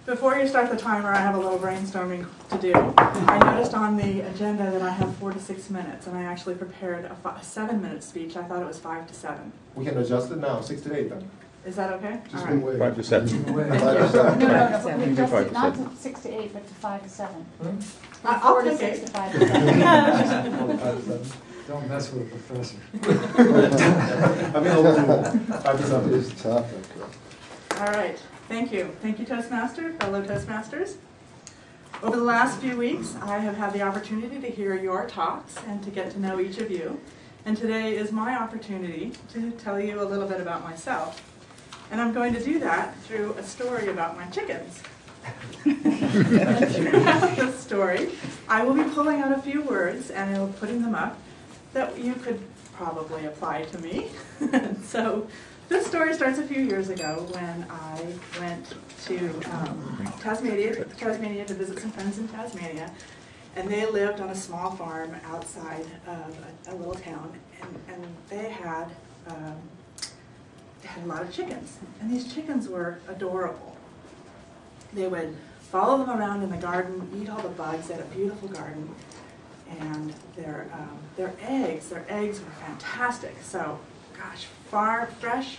Before you start the timer, I have a little brainstorming to do. I noticed on the agenda that I have 4 to 6 minutes, and I actually prepared a 7-minute speech. I thought it was 5 to 7. We can adjust it now, 6 to 8 then. Is that okay? Just all right. wait. 5 to 7. 5 to 7. No, we adjusted it not to 6 to 8, but to 5 to 7. I'll 4 to take 6 it. to 5 to 7. Don't mess with the professor. I mean, 5 to 7. It's tough. All right. Thank you. Thank you, Toastmaster, fellow Toastmasters. Over the last few weeks, I have had the opportunity to hear your talks and to get to know each of you. And today is my opportunity to tell you a little bit about myself. And I'm going to do that through a story about my chickens. Throughout the story, I will be pulling out a few words and I'll be putting them up that you could probably apply to me. So this story starts a few years ago when I went to Tasmania to visit some friends in Tasmania. And they lived on a small farm outside of a little town, and they had a lot of chickens. And these chickens were adorable. They would follow them around in the garden, eat all the bugs. They had a beautiful garden. And their eggs were fantastic. So, gosh, fresh,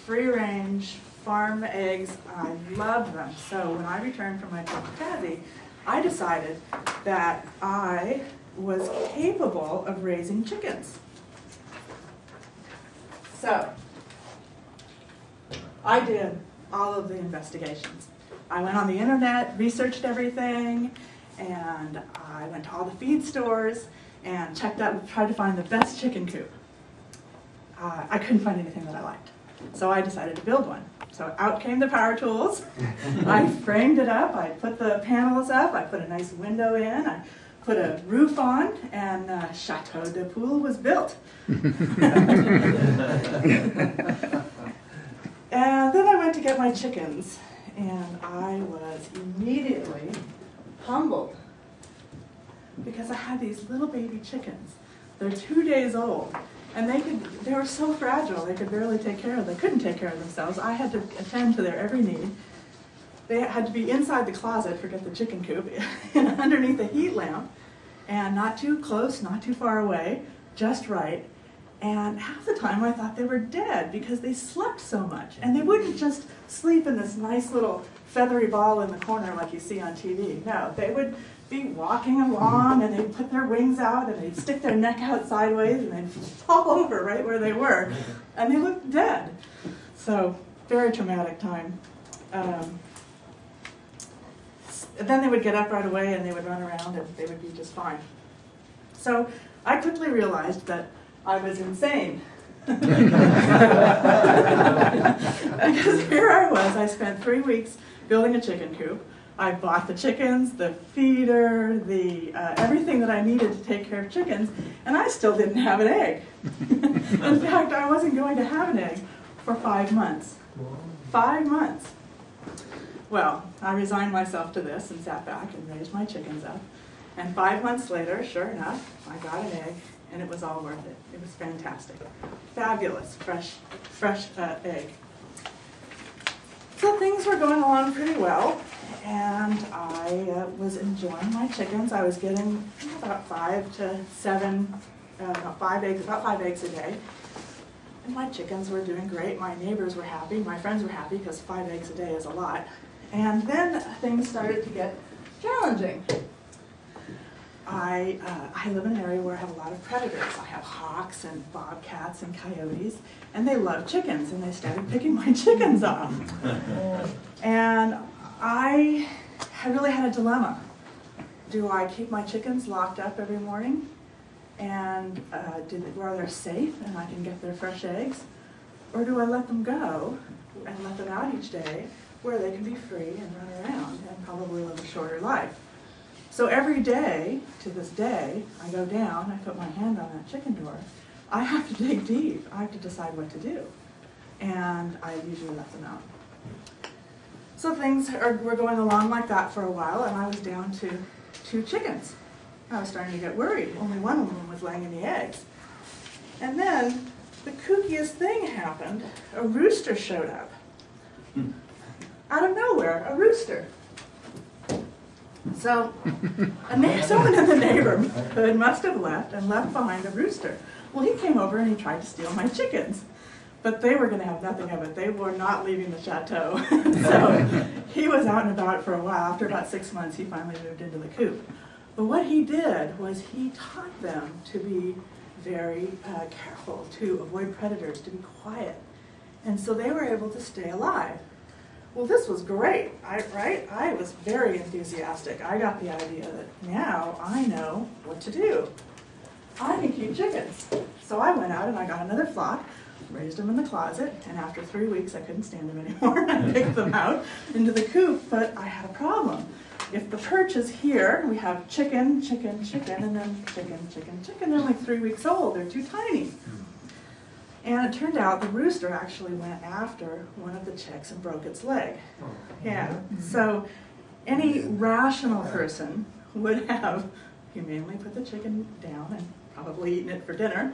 free-range farm eggs. I loved them. So when I returned from my trip to Tassie, I decided that I was capable of raising chickens. So I did all of the investigations. I went on the internet, researched everything, and I went to all the feed stores and tried to find the best chicken coop. I couldn't find anything that I liked, so I decided to build one. So out came the power tools. I framed it up. I put the panels up. I put a nice window in. I put a roof on, and Chateau de Poule was built. And then I went to get my chickens, and I was immediately humbled because I had these little baby chickens. They're 2 days old. And they were so fragile, they could barely take care of them. They couldn't take care of themselves. I had to attend to their every need. They had to be inside the closet, forget the chicken coop, underneath the heat lamp, and not too close, not too far away, just right. And half the time I thought they were dead because they slept so much. And they wouldn't just sleep in this nice little feathery ball in the corner like you see on TV. No, they would be walking along, and they'd put their wings out, and they'd stick their neck out sideways, and they'd fall over right where they were, and they looked dead. So, very traumatic time. Then they would get up right away, and they would run around, and they would be just fine. So, I quickly realized that I was insane. Because here I was, I spent 3 weeks building a chicken coop. I bought the chickens, the feeder, everything that I needed to take care of chickens, and I still didn't have an egg. In fact, I wasn't going to have an egg for 5 months. 5 months. Well, I resigned myself to this and sat back and raised my chickens up. And 5 months later, sure enough, I got an egg, and it was all worth it. It was fantastic. Fabulous, fresh egg. So things were going along pretty well, and I was enjoying my chickens. I was getting about 5 to 7, about 5 eggs a day. And my chickens were doing great. My neighbors were happy. My friends were happy because 5 eggs a day is a lot. And then things started to get challenging. I live in an area where I have a lot of predators. I have hawks and bobcats and coyotes, and they love chickens, and they started picking my chickens off. And I really had a dilemma. Do I keep my chickens locked up every morning, and where they're safe and I can get their fresh eggs, or do I let them go and let them out each day where they can be free and run around and probably live a shorter life? So every day, to this day, I go down, I put my hand on that chicken door, I have to dig deep, I have to decide what to do. And I usually let them out. So things were going along like that for a while, and I was down to 2 chickens. I was starting to get worried. Only one of them was laying any eggs. And then the kookiest thing happened. A rooster showed up. Out of nowhere, a rooster. So someone in the neighborhood must have left and left behind a rooster. Well, he came over and he tried to steal my chickens. But they were going to have nothing of it. They were not leaving the chateau. So he was out and about for a while. After about 6 months, he finally moved into the coop. But what he did was he taught them to be very careful, to avoid predators, to be quiet. And so they were able to stay alive. Well, this was great, right? I was very enthusiastic. I got the idea that now I know what to do. I can keep chickens. So I went out and I got another flock, raised them in the closet, and after 3 weeks I couldn't stand them anymore. I picked them out into the coop, but I had a problem. If the perch is here, we have chicken, chicken, chicken, and then chicken, chicken, chicken. They're like 3 weeks old. They're too tiny. And it turned out the rooster actually went after one of the chicks and broke its leg. Yeah. So any rational person would have humanely put the chicken down and probably eaten it for dinner,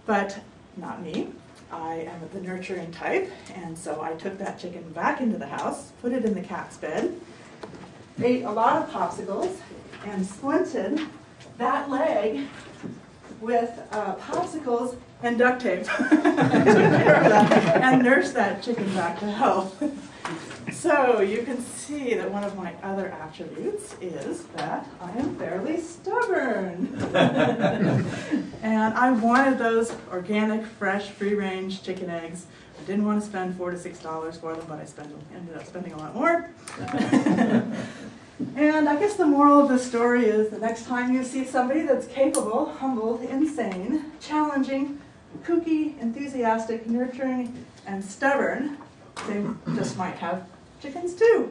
but not me. I am the nurturing type, and so I took that chicken back into the house, put it in the cat's bed, ate a lot of popsicles, and splinted that leg with popsicles and duct tape. Took care of that and nursed that chicken back to health. So you can see that one of my other attributes is that I am fairly stubborn. And I wanted those organic, fresh, free-range chicken eggs. I didn't want to spend $4 to $6 for them, but I ended up spending a lot more. And I guess the moral of the story is the next time you see somebody that's capable, humble, insane, challenging, kooky, enthusiastic, nurturing, and stubborn, they just might have chickens too.